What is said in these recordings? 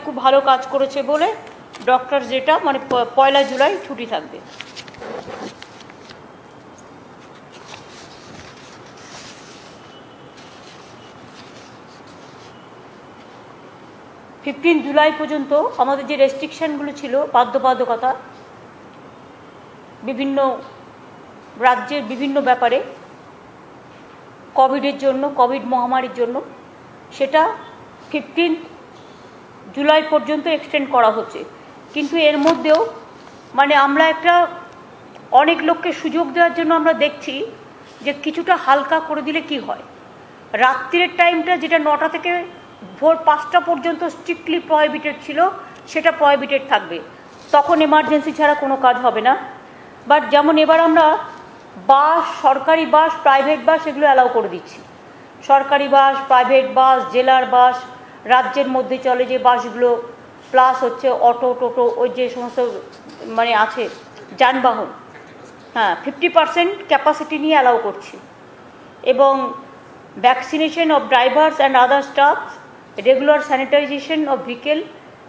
খুব ভালো কাজ করেছে বলে ডক্টর যেটা মানে 1 জুলাই ছুটি থাকবে। জুলাই পর্যন্ত আমাদের যে রেস্ট্রিকশনগুলো ছিল, বাধ্যবাধকতা বিভিন্ন রাজ্যের বিভিন্ন ব্যাপারে কোভিডের জন্য, কোভিড মহামারীর জন্য, সেটা 15 জুলাই পর্যন্ত এক্সটেন্ড করা হচ্ছে। কিন্তু এর মধ্যেও মানে আমরা একটা অনেক লোককে সুযোগ দেওয়ার জন্য আমরা দেখছি যে কিছুটা হালকা করে দিলে কি হয়। রাত্রির টাইমটা যেটা 9টা থেকে ভোর 5টা পর্যন্ত স্ট্রিক্টলি প্রহিবিটেড ছিল, সেটা প্রহিবিটেড থাকবে। তখন এমার্জেন্সি ছাড়া কোনো কাজ হবে না। বাট যেমন এবার আমরা বাস, সরকারি বাস, প্রাইভেট বাস এগুলো অ্যালাউ করে দিচ্ছি। সরকারি বাস, প্রাইভেট বাস, জেলার বাস, রাজ্যের মধ্যে চলে যে বাসগুলো, প্লাস হচ্ছে অটো, টোটো, ওই যে সমস্ত মানে আছে যানবাহন, হ্যাঁ 50% ক্যাপাসিটি নিয়ে অ্যালাউ করছি। এবং vaccination of drivers and other staff, regular sanitization of vehicle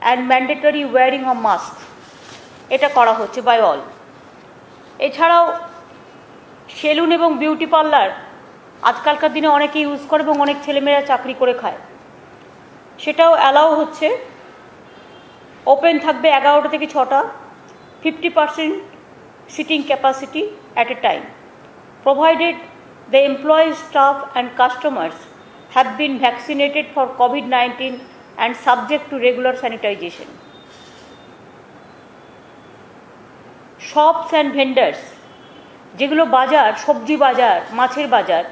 and mandatory wearing of mask, এটা করা হচ্ছে বাই অল। এছাড়াও সেলুন এবং বিউটি পার্লার আজকালকার দিনে অনেকে ইউজ করে এবং অনেক ছেলেমেয়েরা চাকরি করে খায়, সেটাও অ্যালাউ হচ্ছে। ওপেন থাকবে 11টা থেকে 6টা, 50% seating capacity at a time, provided the employees, staff and customers have been vaccinated for COVID-19 and subject to regular sanitization. Shops and vendors, যেগুলো বাজার, সবজি বাজার, মাছের বাজার,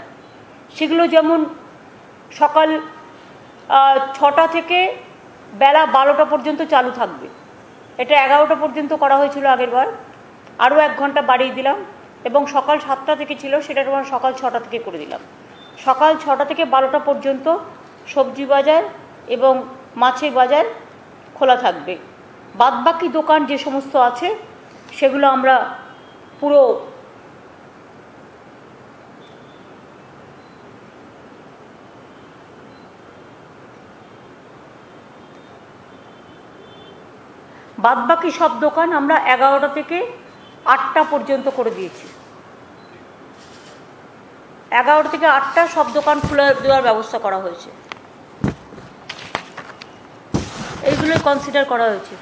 সেগুলো যেমন সকাল 6টা থেকে বেলা 12টা পর্যন্ত চালু থাকবে। এটা 11টা পর্যন্ত করা হয়েছিল আগেরবার, আরও 1 ঘন্টা বাড়িয়ে দিলাম। এবং সকাল 7টা থেকে ছিল, সেটা আমরা সকাল 6টা থেকে করে দিলাম। সকাল 6টা থেকে 12টা পর্যন্ত সবজি বাজার এবং মাছের বাজার খোলা থাকবে। বাদবাকি দোকান যে সমস্ত আছে সেগুলো আমরা পুরো বাদবাকি সব দোকান আমরা 11টা থেকে 8টা পর্যন্ত করে দিয়েছি। 11টা থেকে 8টা সব দোকান খুলে দেওয়ার ব্যবস্থা করা হয়েছে। এইগুলোই কনসিডার করা হয়েছে।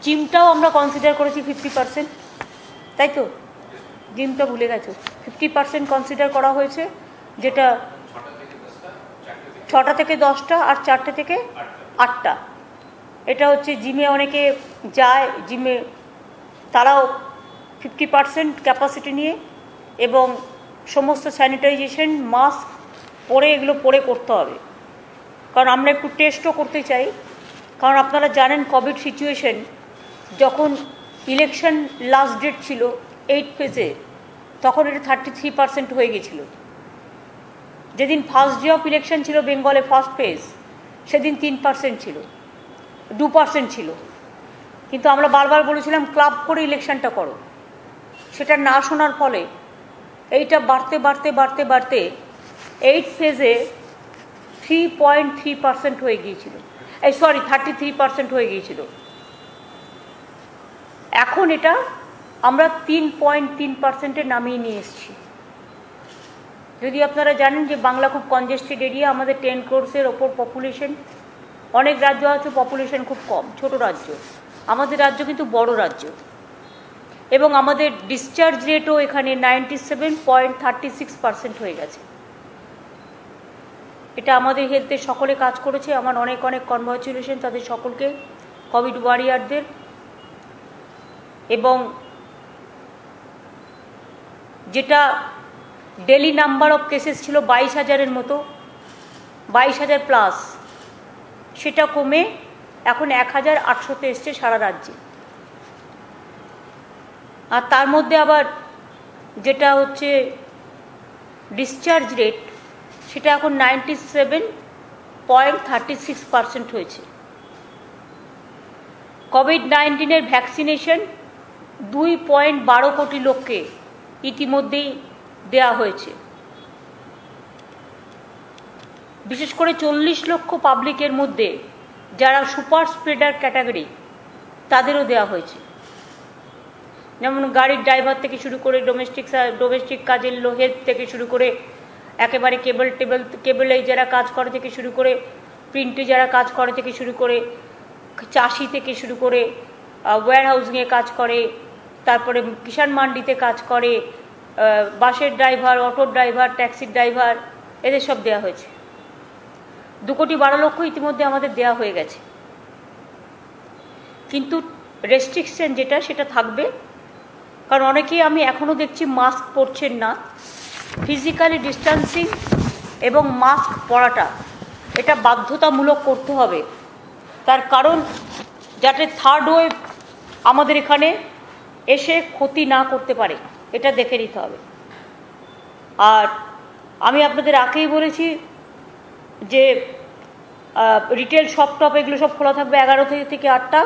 জিমটাও আমরা কনসিডার করেছি 50%, তাই তো? জিমটা ভুলে গেছো, 50% কনসিডার করা হয়েছে, যেটা 6টা থেকে 10টা আর 4টে থেকে 8টা। এটা হচ্ছে জিমে অনেকে যায়, জিমে তারাও 50% ক্যাপাসিটি নিয়ে এবং সমস্ত স্যানিটাইজেশন, মাস্ক পরে, এগুলো পরে করতে হবে। কারণ আমরা একটু টেস্টও করতে চাই। কারণ আপনারা জানেন কোভিড সিচুয়েশন, যখন ইলেকশন লাস্ট ডেট ছিল 8 ফেজে, তখন এটা 33% হয়ে গেছিল। যেদিন ফার্স্ট ডে অফ ইলেকশন ছিল বেঙ্গলে, ফার্স্ট ফেজ, সেদিন 3% ছিল, 2% ছিল। কিন্তু আমরা বারবার বলেছিলাম ক্লাব করে ইলেকশনটা করো। সেটা না শোনার ফলে এইটা বাড়তে বাড়তে বাড়তে বাড়তে 8 ফেজে 3.3% হয়ে গিয়েছিল, 33% হয়ে গিয়েছিল। এখন এটা আমরা 3.3%-এ নামিয়ে নিয়ে এসেছি। যদি আপনারা জানেন যে বাংলা খুব কনজেস্টেড এরিয়া, আমাদের 10 crores-এর ওপর পপুলেশন। অনেক রাজ্য আছে পপুলেশন খুব কম, ছোট রাজ্য। আমাদের রাজ্য কিন্তু বড় রাজ্য। এবং আমাদের ডিসচার্জ রেটও এখানে 97.36% হয়ে গেছে। এটা আমাদের হেলথে সকলে কাজ করেছে। আমার অনেক অনেক কনগ্রাচুলেশন তাদের সকলকে, কোভিড ওয়ারিয়ারদের। এবং যেটা ডেলি নাম্বার অফ কেসেস ছিল 22,000-এর মতো, 22,000 প্লাস, সেটা কমে এখন 1,800-তে এসছে সারা রাজ্যে। আর তার মধ্যে আবার যেটা হচ্ছে ডিসচার্জ রেট, সেটা এখন 97.36% হয়েছে। কোভিড-19-এর ভ্যাকসিনেশন 2.12 কোটি লোককে ইতিমধ্যেই দেওয়া হয়েছে। বিশেষ করে 40 লক্ষ পাবলিকের মধ্যে যারা সুপার স্প্রেডার ক্যাটাগরি তাদেরও দেওয়া হয়েছে, যেমন গাড়ির ড্রাইভার থেকে শুরু করে ডোমেস্টিক কাজের হেল্প থেকে শুরু করে একেবারে কেবলে যারা কাজ করে থেকে শুরু করে প্রিন্টে যারা কাজ করে থেকে শুরু করে চাষি থেকে শুরু করে ওয়্যার হাউসিংয়ে কাজ করে, তারপরে কিষাণ মান্ডিতে কাজ করে, বাসের ড্রাইভার, অটোর ড্রাইভার, ট্যাক্সির ড্রাইভার, এদের সব দেওয়া হয়েছে। 2,12,00,000 ইতিমধ্যে আমাদের দেওয়া হয়ে গেছে, কিন্তু রেস্ট্রিকশন যেটা সেটা থাকবে, কারণ অনেকেই আমি এখনও দেখছি মাস্ক পরছেন না। ফিজিক্যালি ডিস্ট্যান্সিং এবং মাস্ক পরাটা এটা বাধ্যতামূলক করতে হবে, তার কারণ যাতে থার্ড ওয়েভ আমাদের এখানে এসে ক্ষতি না করতে পারে, এটা দেখে নিতে হবে। আর আমি আপনাদের আগেই বলেছি যে রিটেল শপ টপ এগুলো সব খোলা থাকবে 11 থেকে 8টা,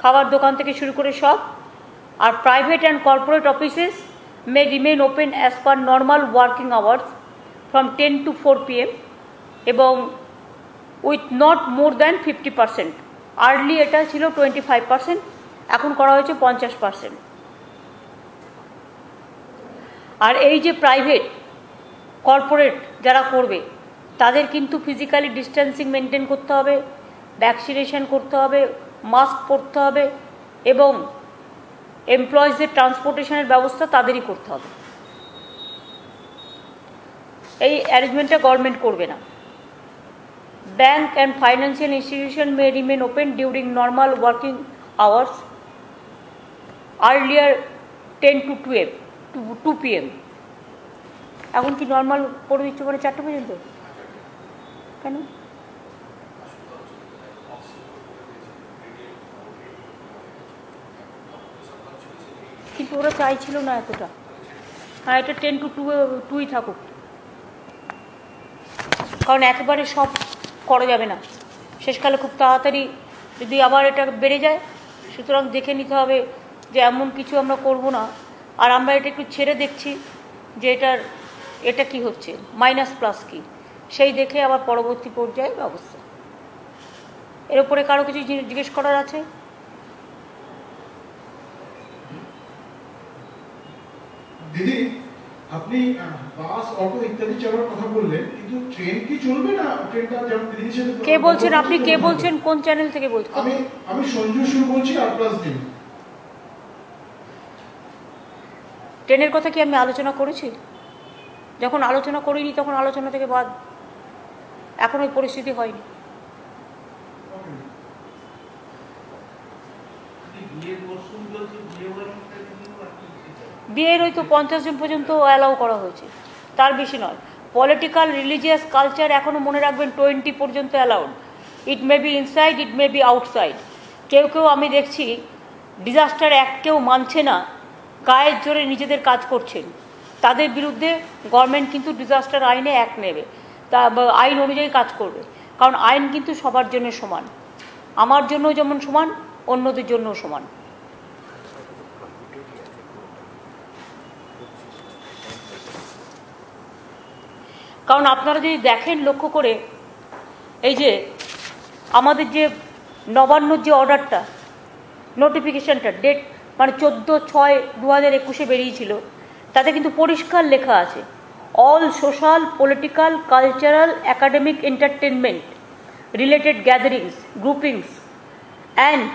খাবার দোকান থেকে শুরু করে সব। আর private and corporate offices may remain open as per normal working hours from 10 to 4 PM এবং with not more than 50%। Early এটা ছিল 25%, এখন করা হয়েছে 50%। আর এই যে প্রাইভেট কর্পোরেট যারা করবে তাদের কিন্তু ফিজিক্যালি ডিস্ট্যান্সিং মেনটেন করতে হবে, ভ্যাকসিনেশন করতে হবে, মাস্ক পরতে হবে এবং এমপ্লয়িজদের ট্রান্সপোর্টেশনের ব্যবস্থা তাদেরই করতে হবে। এই অ্যারেঞ্জমেন্টটা গভর্নমেন্ট করবে না। Bank and financial institution May remain open during normal working hours earlier 10 to 2 PM। এখন কি নর্মাল করে দিচ্ছে মানে 4টা পর্যন্ত? কেন? কিন্তু ওরা চাইছিল না এতটা। হ্যাঁ, এটা 10 to 2 থাকুক, কারণ একেবারে সব করা যাবে না। শেষকালে খুব তাড়াতাড়ি যদি আবার এটা বেড়ে যায়, সুতরাং দেখে নিতে হবে যে এমন কিছু আমরা করব না। আর আমরা এটা একটু ছেড়ে দেখছি যে এটা কি হচ্ছে, মাইনাস প্লাস কি, সেই দেখে আবার পরবর্তী পর্যায়ে ব্যবস্থা। এর উপরে কারো কিছু জিজ্ঞেস করার আছে? দিদি, আপনি বাস, অটো ইত্যাদি চালানোর কথা বললেন, কিন্তু ট্রেন কি চলবে না? ট্রেনটা যেমন দিদির সাথে কে বলছেন? আপনি কে বলছেন? কোন চ্যানেল থেকে বলছেন? আমি সঞ্জু সুর বলছি, আর+D। ট্রেনের কথা কি আমি আলোচনা করেছি? যখন আলোচনা করিনি তখন আলোচনা থেকে বাদ, এখন ওই পরিস্থিতি হয়নি। বিয়ের ওই তো 50 জন পর্যন্ত অ্যালাউ করা হয়েছে, তার বেশি নয়। পলিটিক্যাল, রিলিজিয়াস, কালচার এখনও মনে রাখবেন 20 পর্যন্ত allowed. It may be inside, it may be outside. কেউ আমি দেখছি ডিজাস্টার অ্যাক্টকেও মানছে না, গায়ের জোরে নিজেদের কাজ করছেন। তাদের বিরুদ্ধে গভর্নমেন্ট কিন্তু ডিজাস্টার আইনে অ্যাক্ট নেবে, তা আইন অনুযায়ী কাজ করবে, কারণ আইন কিন্তু সবার জন্য সমান। আমার জন্য যেমন সমান, অন্যদের জন্যও সমান। কারণ আপনারা যদি দেখেন লক্ষ্য করে, এই যে আমাদের যে নবান্নর যে অর্ডারটা, নোটিফিকেশানটা, ডেট মানে 14/6/2021 বেরিয়েছিল, তাতে কিন্তু পরিষ্কার লেখা আছে all social, political, cultural, academic, entertainment related gatherings, groupings and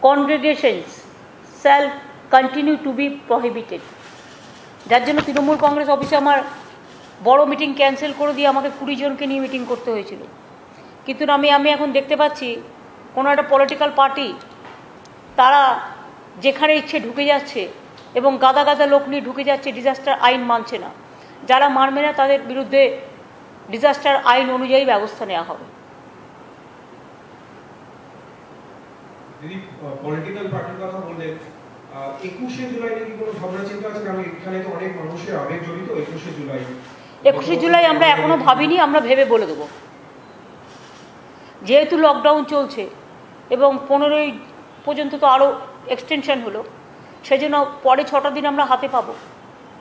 congregations shall continue to be prohibited. যার জন্য তৃণমূল কংগ্রেস অফিসে আমার বড় মিটিং ক্যান্সেল করে দিয়ে আমাকে 20 জনকে নিয়ে মিটিং করতে হয়েছিল। কিন্তু আমি এখন দেখতে পাচ্ছি কোনো একটা পলিটিক্যাল পার্টি তারা যেখানে ইচ্ছে ঢুকে যাচ্ছে এবং গাদা গাদা লোক নিয়ে ঢুকে যাচ্ছে, ডিজাস্টার আইন মানছে না। যারা মানবে না তাদের বিরুদ্ধে ডিজাস্টার আইন অনুযায়ী ব্যবস্থা নেওয়া হবে। দিদি, পলিটিক্যাল পার্টির কথা বললেন, 21শে জুলাই নাকি কোনো ভাবনা চিন্তা আছে? কারণ এখানে তো অনেক মানুষের আবেগ জড়িত। 21শে জুলাই আমরা এখনো ভাবিনি, আমরা ভেবে বলে দেবো। যেহেতু লকডাউন চলছে এবং 15ই পর্যন্ত তো আরও এক্সটেনশন হলো, সেজন্য পরে 6টা দিন আমরা হাতে পাবো,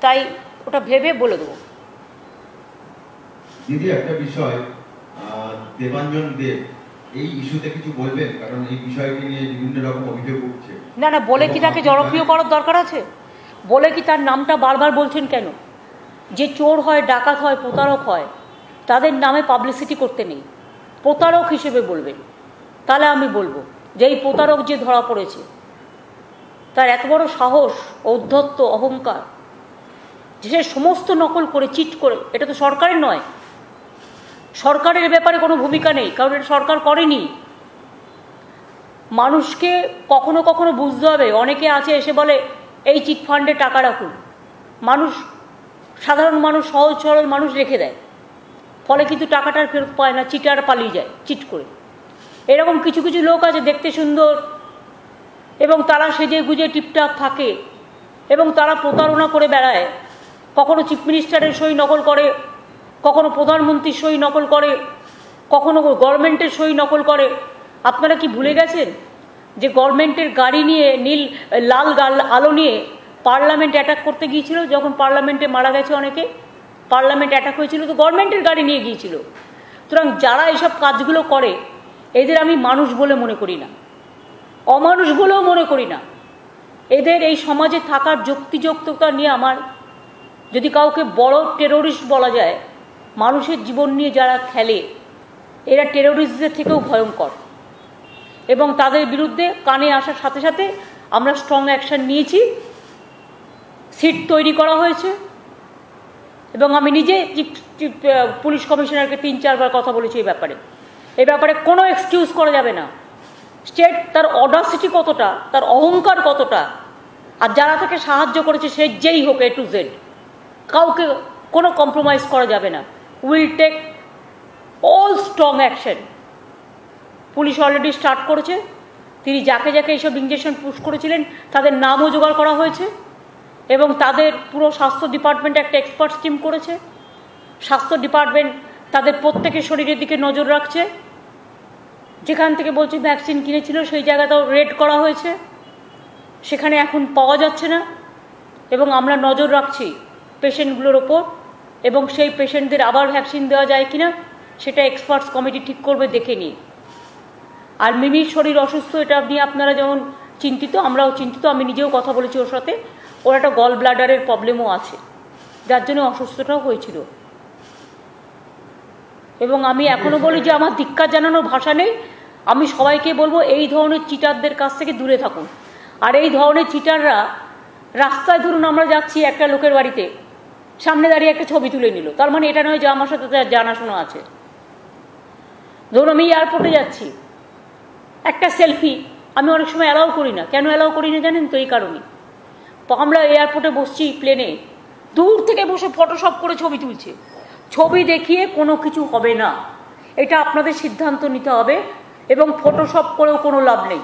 তাই ওটা ভেবে বলে দেবো। দিদি, একটা বিষয়, দেবাঞ্জন দেব এই ইস্যুতে কিছু বলবেন? কারণ এই বিষয়টি নিয়ে বিভিন্ন রকম অভিযোগ উঠছে। না না, বলে কি তাকে জনপ্রিয় করার দরকার আছে? বলে কি তার নামটা বারবার বলছেন কেন? যে চোর হয়, ডাকাত হয়, প্রতারক হয়, তাদের নামে পাবলিসিটি করতে নেই, প্রতারক হিসেবে বলবেন। তাহলে আমি বলবো যে এই প্রতারক যে ধরা পড়েছে, তার এত বড় সাহস, ঔদ্ধত্য, অহংকার, যে সে সমস্ত নকল করে, চিট করে। এটা তো সরকারের নয়, সরকারের ব্যাপারে কোনো ভূমিকা নেই, কারণ এটা সরকার করেনি। মানুষকে কখনো কখনো বুঝতে হবে। অনেকে আছে এসে বলে এই চিট ফান্ডে টাকা রাখুন, মানুষ, সাধারণ মানুষ, সহজ সরল মানুষ রেখে দেয়, ফলে কিন্তু টাকাটার ফেরত পায় না, চিটার পালিয়ে যায় চিট করে। এরকম কিছু কিছু লোক আছে দেখতে সুন্দর, এবং তারা সেজে গুজে টিপটাপ থাকে, এবং তারা প্রতারণা করে বেড়ায়। কখনো চিফ মিনিস্টারের সই নকল করে, কখনো প্রধানমন্ত্রীর সই নকল করে, কখনো গভর্নমেন্টের সই নকল করে। আপনারা কি ভুলে গেছেন যে গভর্নমেন্টের গাড়ি নিয়ে, লাল আলো নিয়ে পার্লামেন্ট অ্যাটাক করতে গিয়েছিল? যখন পার্লামেন্টে মারা গেছে অনেকে, পার্লামেন্ট অ্যাটাক হয়েছিল, তো গভর্নমেন্টের গাড়ি নিয়ে গিয়েছিল। সুতরাং যারা এসব কাজগুলো করে, এদের আমি মানুষ বলে মনে করি না, অমানুষ বলেও মনে করি না। এদের এই সমাজে থাকার যুক্তিযুক্ততা নিয়ে আমার, যদি কাউকে বড় টেরোরিস্ট বলা যায়, মানুষের জীবন নিয়ে যারা খেলে, এরা টেরোরিস্টদের থেকেও ভয়ঙ্কর। এবং তাদের বিরুদ্ধে কানে আসার সাথে সাথে আমরা স্ট্রং অ্যাকশন নিয়েছি, সিট তৈরি করা হয়েছে, এবং আমি নিজে পুলিশ কমিশনারকে 3-4 বার কথা বলেছি এই ব্যাপারে কোনো এক্সকিউজ করা যাবে না। স্টেট তার অডাসিটি কতটা, তার অহংকার কতটা, আর যারা তাকে সাহায্য করেছে সে যেই হোক, A to Z, কাউকে কোনো কম্প্রোমাইজ করা যাবে না। Will take all strong action. Police already start করেছে। তিনি যাকে যাকে এইসব ইঞ্জেকশন পুশ করেছিলেন তাদের নামও জোগাড় করা হয়েছে, এবং তাদের পুরো স্বাস্থ্য ডিপার্টমেন্ট একটা এক্সপার্টস টিম করেছে। স্বাস্থ্য ডিপার্টমেন্ট তাদের প্রত্যেকের শরীরের দিকে নজর রাখছে। যেখান থেকে বলছে ভ্যাকসিন কিনেছিল সেই জায়গাটাও রেড করা হয়েছে, সেখানে এখন পাওয়া যাচ্ছে না, এবং আমরা নজর রাখছি পেশেন্টগুলোর ওপর, এবং সেই পেশেন্টদের আবার ভ্যাকসিন দেওয়া যায় কিনা সেটা এক্সপার্টস কমিটি ঠিক করবে, দেখে নিই। আর মিমির শরীর অসুস্থ, এটা নিয়ে আপনারা যেমন চিন্তিত, আমরাও চিন্তিত। আমি নিজেও কথা বলেছি ওর সাথে। ওর একটা গল ব্লাডারের প্রবলেমও আছে, যার জন্য অসুস্থটাও হয়েছিল। এবং আমি এখনো বলি যে আমার ধিক্কার জানানোর ভাষা নেই। আমি সবাইকে বলবো এই ধরনের চিটারদের কাছ থেকে দূরে থাকুন। আর এই ধরনের চিটাররা রাস্তায়, ধরুন আমরা যাচ্ছি একটা লোকের বাড়িতে, সামনে দাঁড়িয়ে একটা ছবি তুলে নিল, তার মানে এটা নয় যে আমার সাথে তার জানাশোনা আছে। ধরুন আমি এয়ারপোর্টে যাচ্ছি, একটা সেলফি আমি অনেক সময় অ্যালাউ করি না। কেন অ্যালাউ করি না জানেন তো? এই কারণে, আমরা এয়ারপোর্টে বসছি প্লেনে, দূর থেকে বসে ফটোশপ করে ছবি তুলছে। ছবি দেখিয়ে কোনো কিছু হবে না, এটা আপনাদের সিদ্ধান্ত নিতে হবে, এবং ফটোশপ করেও কোনো লাভ নেই।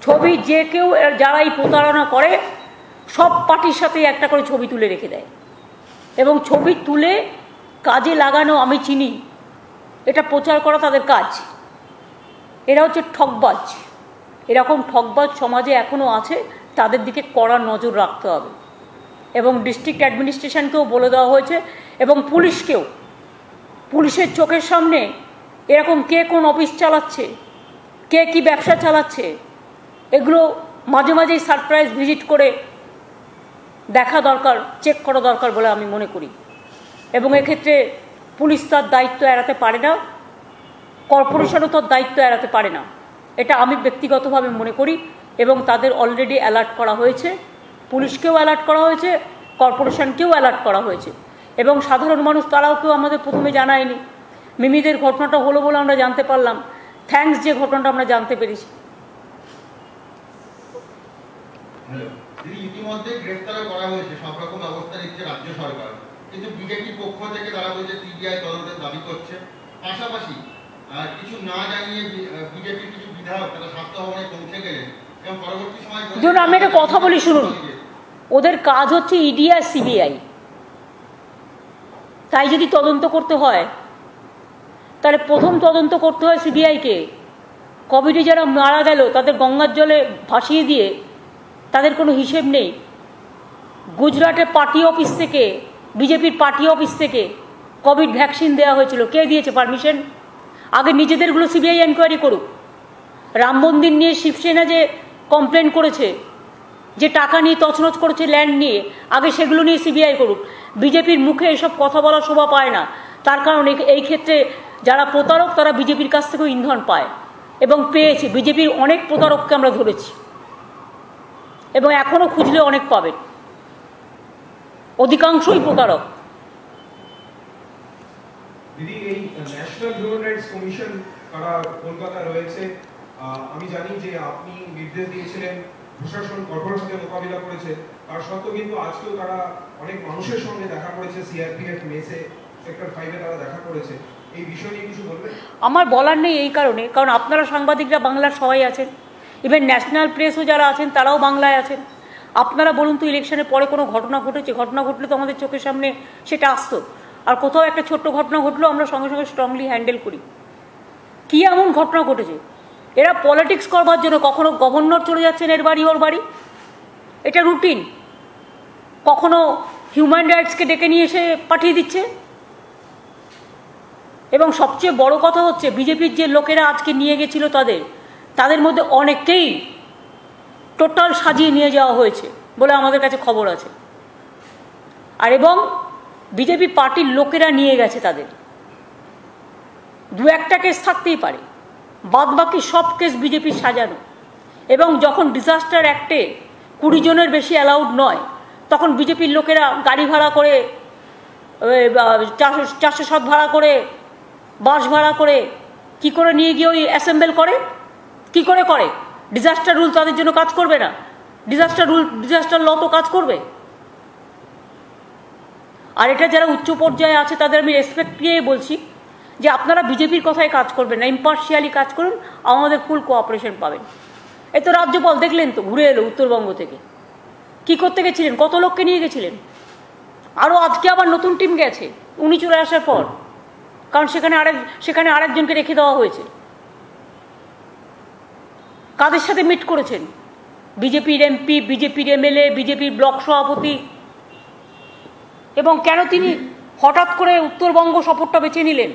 ছবি যে কেউ, যারা এই প্রতারণা করে, সব পার্টির সাথে একটা করে ছবি তুলে রেখে দেয়, এবং ছবি তুলে কাজে লাগানো আমি চিনি, এটা প্রচার করা তাদের কাজ। এরা হচ্ছে ঠকবাজ। এরকম ঠকবাজ সমাজে এখনও আছে, তাদের দিকে কড়া নজর রাখতে হবে। এবং ডিস্ট্রিক্ট অ্যাডমিনিস্ট্রেশনকেও বলে দেওয়া হয়েছে, এবং পুলিশকেও, পুলিশের চোখের সামনে এরকম কে কোন অফিস চালাচ্ছে, কে কি ব্যবসা চালাচ্ছে, এগুলো মাঝে মাঝেই সারপ্রাইজ ভিজিট করে দেখা দরকার, চেক করা দরকার বলে আমি মনে করি। এবং এক্ষেত্রে পুলিশ তার দায়িত্ব এড়াতে পারে না, কর্পোরেশনও তার দায়িত্ব এড়াতে পারে না, এটা আমি ব্যক্তিগতভাবে মনে করি। এবং তাদের অলরেডি অ্যালার্ট করা হয়েছে, পুলিশকেও অ্যালার্ট করা হয়েছে, কর্পোরেশনকেও অ্যালার্ট করা হয়েছে। এবং সাধারণ মানুষ তারাও কেউ আমাদের প্রথমে জানায়নি। মিমিদের ঘটনাটা হলো বলে আমরা জানতে পারলাম, থ্যাঙ্কস যে ঘটনাটা আমরা জানতে পেরেছি। ইতিমধ্যে গ্রেফতার করা হয়েছে, সব রকম ব্যবস্থা নিচ্ছে রাজ্য সরকার, কিন্তু বিজেপির পক্ষ থেকে তারা বলছে সিবিআই তদন্তের দাবি করছে। পাশাপাশি কিছু না জানিয়ে বিজেপির কিছু বিধায়ক তারা স্বাস্থ্য ভবনে পৌঁছে গেলেন, এবং পরবর্তী সময় ধরুন আমি একটা কথা বলি, শুনুন, ওদের কাজ হচ্ছে ইডি আর সিবিআই। তাই যদি তদন্ত করতে হয়, তাহলে প্রথম তদন্ত করতে হয় সিবিআইকে। কোভিডে যারা মারা গেল তাদের গঙ্গার জলে ভাসিয়ে দিয়ে তাদের কোনো হিসেব নেই। গুজরাটে পার্টি অফিস থেকে, বিজেপির পার্টি অফিস থেকে কোভিড ভ্যাকসিন দেওয়া হয়েছিল, কে দিয়েছে পারমিশন? আগে নিজেদেরগুলো সিবিআই এনকোয়ারি করুক। রাম মন্দির নিয়ে শিবসেনা যে কমপ্লেন করেছে, যে টাকা নিয়ে তছনছ করেছে ল্যান্ড নিয়ে, আগে সেগুলো নিয়ে সিবিআই করুক। বিজেপির মুখে এসব কথা বলার শোভা পায় না, তার কারণ এই ক্ষেত্রে যারা প্রতারক তারা বিজেপির কাছ থেকেও ইন্ধন পায় এবং পেয়েছে। বিজেপির অনেক প্রতারককে আমরা ধরেছি এবং এখনও খুঁজলে অনেক পাবেন, অধিকাংশই প্রতারক। দিদি, এই ন্যাশনাল হিউম্যান রাইটস কমিশন তারা কলকাতা রয়েছে, আমি জানি যে আপনি নির্দেশ দিয়েছিলেন, প্রশাসন কঠোরভাবে মোকাবিলা করেছে, তার সত্ত্বেও কিন্তু আজকেও তারা অনেক মানুষের সঙ্গে দেখা করেছে, সিআরপিএফ মেসে সেক্টর 5-এ তারা দেখা করেছে। এই বিষয় নিয়ে কিছু বলবেন? আমার বলার নেই এই কারণে, কারণ আপনারা সাংবাদিকরা বাংলার সবাই আছেন, ইভেন ন্যাশনাল প্রেসও যারা আছেন তারাও বাংলায় আছেন। আপনারা বলুন তো, ইলেকশনের পরে কোনো ঘটনা ঘটেছে? ঘটনা ঘটলে তো আমাদের চোখের সামনে সেটা আসতো, আর কোথাও একটা ছোট্ট ঘটনা ঘটলেও আমরা সঙ্গে সঙ্গে স্ট্রংলি হ্যান্ডেল করি। কী এমন ঘটনা ঘটেছে? এরা পলিটিক্স করবার জন্য কখনো গভর্নর চলে যাচ্ছেন এর বাড়ি ওর বাড়ি, এটা রুটিন। কখনো হিউম্যান রাইটসকে ডেকে নিয়ে এসে পাঠিয়ে দিচ্ছে। এবং সবচেয়ে বড় কথা হচ্ছে, বিজেপির যে লোকেরা আজকে নিয়ে গেছিল তাদের মধ্যে অনেককেই টোটাল সাজিয়ে নিয়ে যাওয়া হয়েছে বলে আমাদের কাছে খবর আছে। আর এবং বিজেপি পার্টির লোকেরা নিয়ে গেছে তাদের। দু একটা কেস থাকতেই পারে, বাদ বাকি সব কেস বিজেপির সাজানো। এবং যখন ডিজাস্টার অ্যাক্টে 20 জনের বেশি অ্যালাউড নয়, তখন বিজেপির লোকেরা গাড়ি ভাড়া করে, 407 ভাড়া করে, বাস ভাড়া করে কি করে নিয়ে গিয়ে ওই অ্যাসেম্বল করে? কি করে করে? ডিজাস্টার রুল তাদের জন্য কাজ করবে না? ডিজাস্টার ল তো কাজ করবে। আর এটা যারা উচ্চ পর্যায়ে আছে তাদের আমি রেসপেক্ট দিয়ে বলছি যে আপনারা বিজেপির কথায় কাজ করবেন না, ইম্পার্শিয়ালি কাজ করুন, আমাদের ফুল কোঅপারেশন পাবেন। এই তো রাজ্যপাল দেখলেন তো, ঘুরে এলো উত্তরবঙ্গ থেকে, কি করতে গেছিলেন? কত লোককে নিয়ে গেছিলেন? আরও আজকে আবার নতুন টিম গেছে উনি চলে আসার পর, কারণ সেখানে আরেকজনকে রেখে দেওয়া হয়েছে। কাদের সাথে মিট করেছেন? বিজেপির এমপি, বিজেপির এমএলএ, বিজেপির ব্লক সভাপতি। এবং কেন তিনি হঠাৎ করে উত্তরবঙ্গ সফরটা বেছে নিলেন?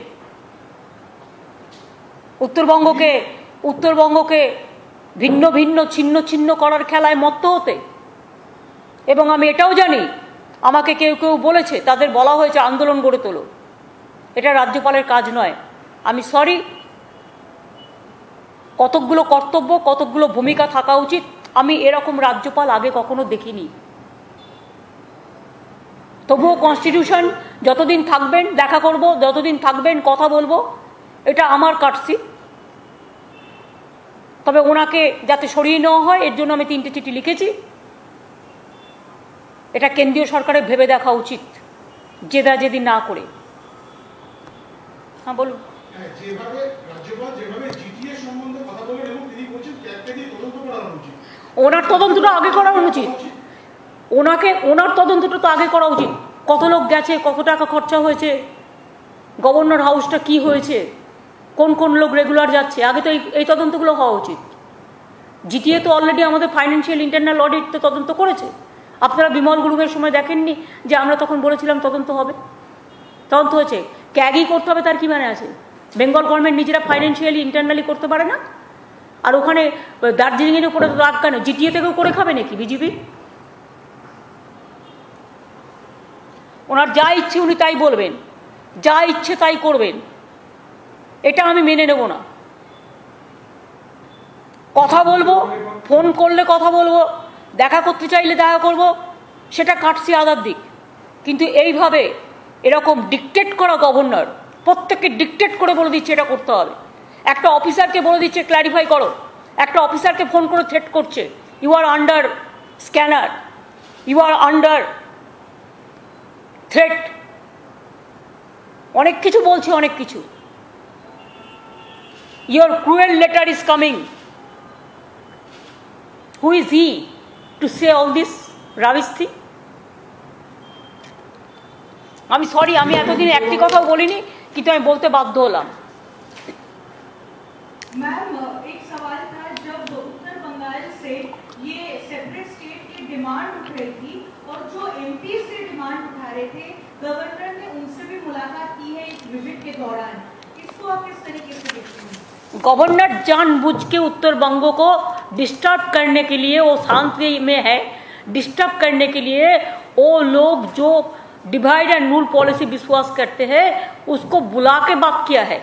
উত্তরবঙ্গকে ভিন্ন ভিন্ন ছিন্ন ছিন্ন করার খেলায় মত্ত হতে। এবং আমি এটাও জানি, আমাকে কেউ কেউ বলেছে, তাদের বলা হয়েছে আন্দোলন গড়ে তোলো। এটা রাজ্যপালের কাজ নয়। আমি সরি, কতকগুলো কর্তব্য, কতকগুলো ভূমিকা থাকা উচিত। আমি এরকম রাজ্যপাল আগে কখনো দেখিনি। তবুও কনস্টিটিউশন, যতদিন থাকবেন দেখা করব, যতদিন থাকবেন কথা বলবো, এটা আমার কাটসি। তবে ওনাকে যাতে সরিয়ে নেওয়া হয় এর জন্য আমি 3টে চিঠি লিখেছি। এটা কেন্দ্রীয় সরকারের ভেবে দেখা উচিত, জেদি না করে। হ্যাঁ বলুন। যেভাবে রাজ্যপাল যেভাবে জিটিএ সম্বন্ধে কথা বলেন এবং তিনি বলছেন ক্যাবকে দিয়ে তদন্ত করা উচিত, ওনার তদন্তটা আগে করা উচিত। ওনার তদন্তটা তো আগে করা উচিত। কত লোক গেছে, কত টাকা খরচা হয়েছে, গভর্নর হাউসটা কি হয়েছে, কোন কোন লোক রেগুলার যাচ্ছে, আগে তো এই তদন্তগুলো হওয়া উচিত। জিটিএ তো অলরেডি আমাদের ফাইন্যান্সিয়াল ইন্টারনাল অডিট তো তদন্ত করেছে। আপনারা বিমল গুরুমের সময় দেখেননি যে আমরা তখন বলেছিলাম তদন্ত হবে? তদন্ত হয়েছে। ক্যাগই করতে হবে তার কি মানে আছে? বেঙ্গল গভর্নমেন্ট নিজেরা ফাইন্যান্সিয়ালি ইন্টারনালি করতে পারে না? আর ওখানে দার্জিলিংয়ের উপরে রাগ কেন? জিটিএ থেকেও করে খাবে নাকি বিজেপি? ওনার যা ইচ্ছে উনি তাই বলবেন, যা ইচ্ছে তাই করবেন, এটা আমি মেনে নেব না। কথা বলবো, ফোন করলে কথা বলবো, দেখা করতে চাইলে দেখা করব, সেটা কাটছি আদার দিক। কিন্তু এইভাবে এরকম ডিকটেট করা গভর্নর, প্রত্যেককে ডিকটেট করে বলে দিচ্ছে এটা করতে হবে। একটা অফিসারকে বলে দিচ্ছে ক্ল্যারিফাই করো, একটা অফিসারকে ফোন করে থ্রেট করছে, you are under scanner, you are under threat, অনেক কিছু বলছে, অনেক কিছু। Your cruel letter is coming. Who is he to say all this rubbish thing? আমি সরি, আমি এতদিন একটি কথাও বলিনি, কিন্তু আমি বলতে বাধ্য হলাম। मैम एक सवाल था, जब उत्तर बंगाल से ये सेपरेट स्टेट की डिमांड उठ रही थी और जो एमपी से डिमांड उठा रहे थे, गवर्नर ने उनसे भी मुलाकात की है इस विजिट के दौरान। इस इसको आप किस तरीके से देखते हैं? गवर्नर जानबूझ के उत्तरबंग को डिस्टर्ब करने के लिए, वो शांति में है, डिस्टर्ब करने के लिए वो लोग जो डिवाइड एंड रूल पॉलिसी विश्वास करते हैं उसको बुला के बात किया है।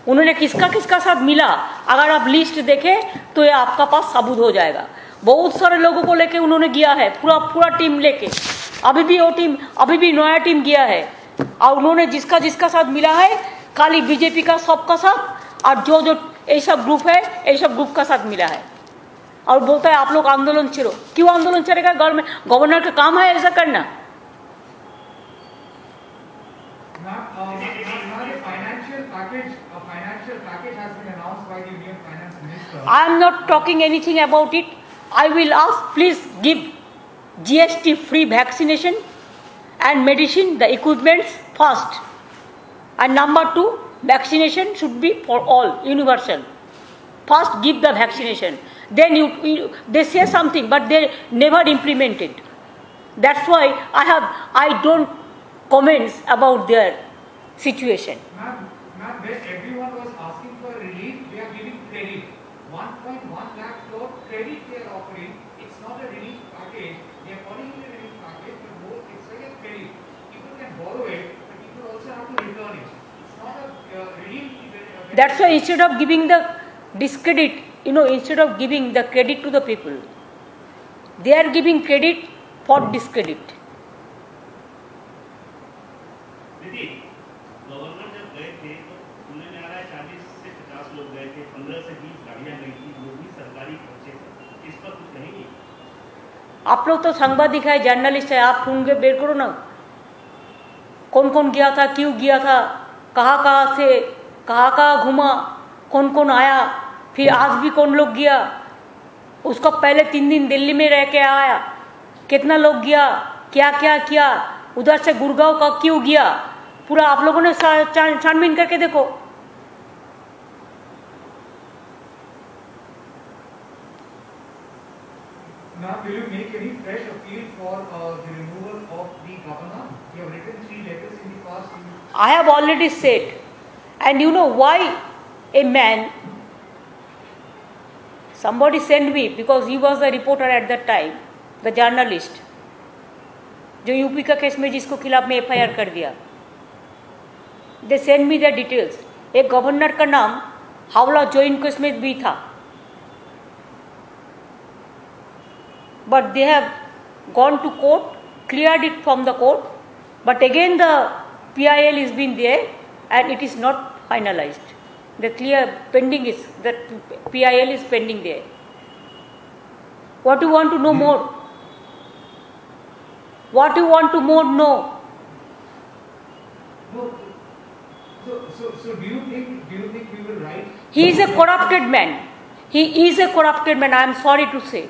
उन्होंने किसका किसका साथ मिला, अगर आप लिस्ट देखें तो ये आपका पास सबूत हो जाएगा। बहुत सारे लोगों को लेके उन्होंने गया है, पूरा टीम लेके। अभी भी नया टीम गया है, और उन्होंने जिसका जिसका साथ मिला है खाली बीजेपी का सबका साथ, और जो ये सब ग्रुप है ये सब ग्रुप का साथ मिला है, और बोलता है आप लोग आंदोलन छेड़ो। क्यों आंदोलन चलेगा? गवर्नर का काम है ऐसा करना। I am not talking anything about it. I will ask, please give GST free vaccination and medicine, the equipments first. And number 2, vaccination should be for all, universal. First give the vaccination. Then they say something, but they never implement it. That's why I don't comments about their situation. Ma'am, when everyone was asking for relief, they are giving credit. 1.1 lakh crore credit they are offering. It's not a relief package. They are calling it a relief package, but more, it's like a credit. People can borrow it, but people also have to return it. It's not a relief. That's why instead of giving the discredit, instead of giving the credit to the people, they are giving credit for discredit. दीदी, governor जब गए थे तो सुनने में आ रहा है 40 से 50 लोग गए थे, 15 से 20 गाड़ियां गई थी, वो भी सरकारी खर्चे थे। इस पर कुछ कहेंगे? आप लोग तो सांबादिक है, जर्नलिस्ट है, आप ढूंढ बेर करो ना, कौन कौन गया था, क्यों गया था, कहाँ से कहाँ घूमा, कौन कौन आया, फिर आज भी कौन लोग गया, उसको पहले 3 दिन दिल्ली में रह के आया, कितना लोग गया, क्या क्या किया, उधर से गुड़गांव का क्यों गया, पूरा आप लोगों ने छानबीन करके देखो। Now, will you make any fresh appeal for the removal of the governor? You have written 3 letters in the past. I have already said, and you know why a man, somebody sent me, because he was the reporter at that time, the journalist, जो UP का case में जिसको खिलाफ में FIR कर दिया, they send me the details. एक governor का नाम हावला जोइन केस में भी था, but they have gone to court, cleared it from the court, but again the PIL is been there and it is not finalized. The clear pending is that PIL is pending there. What do you want to know more? What do you want to more know? No. So do you think we will write? He is a corrupted man. He is a corrupted man. I am sorry to say.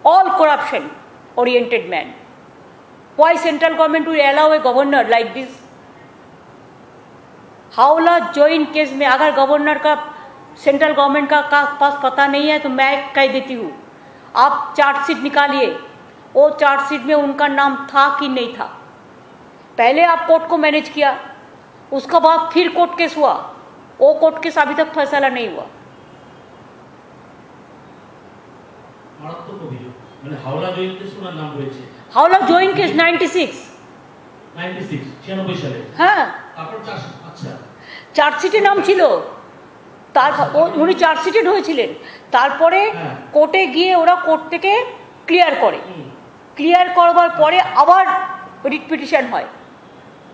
All corruption oriented man. Why central government will allow a governor like this? हावला join case में अगर governor का central government का पास पता नहीं है तो मैं कह देती हूँ, आप चार्जशीट निकालिए, वो चार्जशीट में उनका नाम था कि नहीं था। पहले आप कोर्ट को मैनेज किया, उसके बाद फिर कोर्ट केस हुआ, वो कोर्ट केस अभी तक फैसला नहीं हुआ। हावला जॉइन केस ওনার নাম রয়েছে, हावला জয়েন কেস 96 সালে। হ্যাঁ, তারপর আচ্ছা চার্জশিটে নাম ছিল, উনি চার্জশিটেড হয়েছিলেন, তারপরে কোর্টে গিয়ে ওরা কোর্ট থেকে ক্লিয়ার করে, ক্লিয়ার করবার পরে আবার রিট পিটিশন হয়,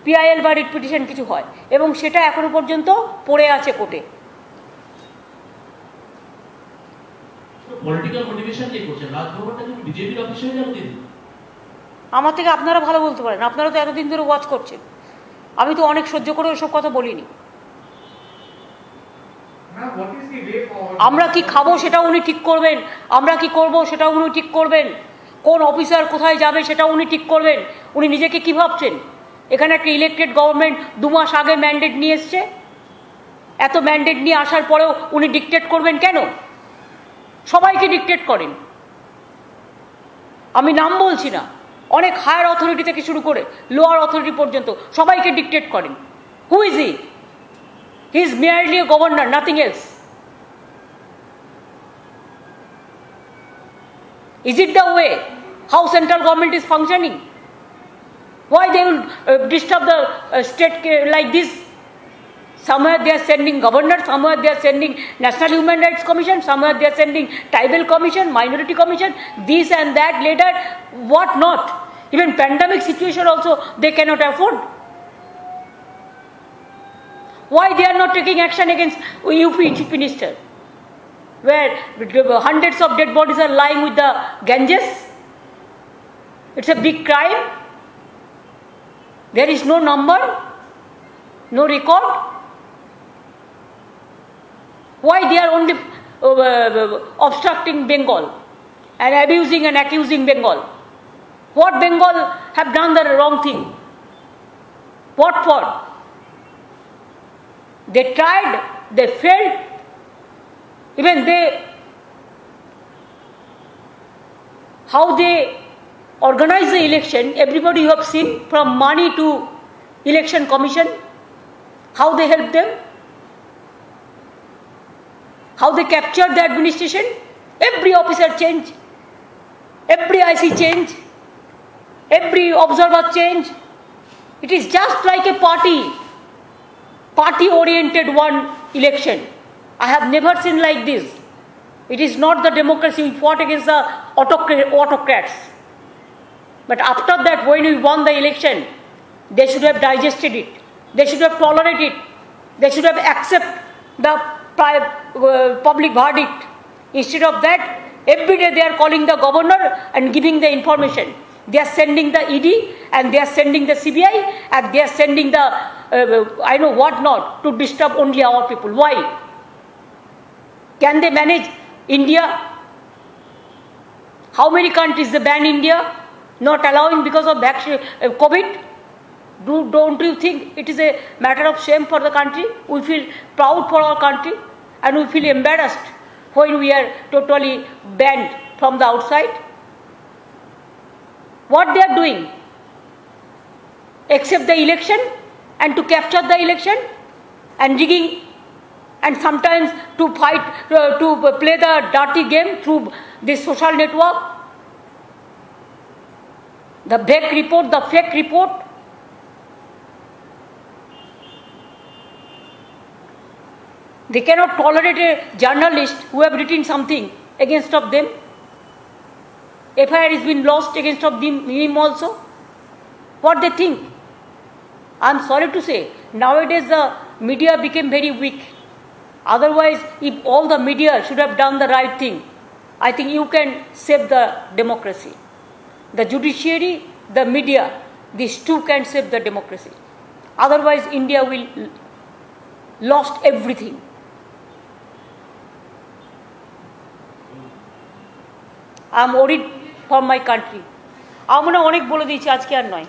PIL বা রিট পিটিশন কিছু হয়, এবং সেটা এখনো পর্যন্ত পড়ে আছে কোর্টে। পলিটিক্যাল মোটিভেশন দিয়ে করছেন, রাজভবনটা কি বিজেপির অফিস হয়ে যাবে দিদি? আমার থেকে আপনারা ভালো বলতে পারেন, আপনারা তো এতদিন ধরে ওয়াচ করছেন, আমি তো অনেক সহ্য করে ওসব কথা বলিনি। আমরা কি খাবো সেটা উনি ঠিক করবেন, আমরা কি করব সেটা উনি ঠিক করবেন, কোন অফিসার কোথায় যাবে সেটা উনি ঠিক করবেন। উনি নিজেকে কি ভাবছেন? এখানে একটা ইলেক্টেড গভর্নমেন্ট 2 মাস আগে ম্যান্ডেট নিয়ে এসছে, এত ম্যান্ডেট নিয়ে আসার পরেও উনি ডিক্টেট করবেন কেন? সবাইকে ডিক্টেট করেন, আমি নাম বলছি না, অনেক হায়ার অথরিটি থেকে শুরু করে লোয়ার অথরিটি পর্যন্ত সবাইকে ডিক্টেট করেন। হু is he? He is merely a governor, nothing else. Is it the way how central government is functioning? Why they will disturb the state like this? Somewhere they are sending governor, somewhere they are sending National Human Rights Commission, somewhere they are sending Tribal Commission, Minority Commission, this and that later, what not? Even pandemic situation also they cannot afford. Why they are not taking action against UP Chief Minister, where hundreds of dead bodies are lying with the Ganges? It's a big crime. There is no number, no record. Why they are only obstructing Bengal and abusing and accusing Bengal? What Bengal have done the wrong thing? What for? They tried, they failed. Even how they organize the election, everybody you have seen, from money to election commission, how they help them, how they capture the administration. Every officer change, every IC change, every observer change. It is just like a party-oriented one election. I have never seen like this. It is not the democracy. We fought against the autocrats. But after that, when we won the election, they should have digested it. They should have tolerated it. They should have accepted the public verdict. Instead of that, every day they are calling the governor and giving the information. They are sending the ED and they are sending the CBI and they are sending the I know what not to disturb only our people. Why? Can they manage India? How many countries they ban India? Not allowing because of COVID? Don't you think it is a matter of shame for the country? We feel proud for our country and we feel embarrassed when we are totally banned from the outside. What they are doing? Accept the election and to capture the election and rigging and sometimes to fight, to play the dirty game through this social network. The fake report. They cannot tolerate a journalist who have written something against of them. FIR has been lost against of him also. What they think? I am sorry to say, nowadays the media became very weak. Otherwise, if all the media should have done the right thing, I think you can save the democracy. The judiciary, the media, these two can save the democracy. Otherwise, India will lost everything. I am worried for my country. আমরা অনেক বলে দিয়েছি, আজকে আর নয়।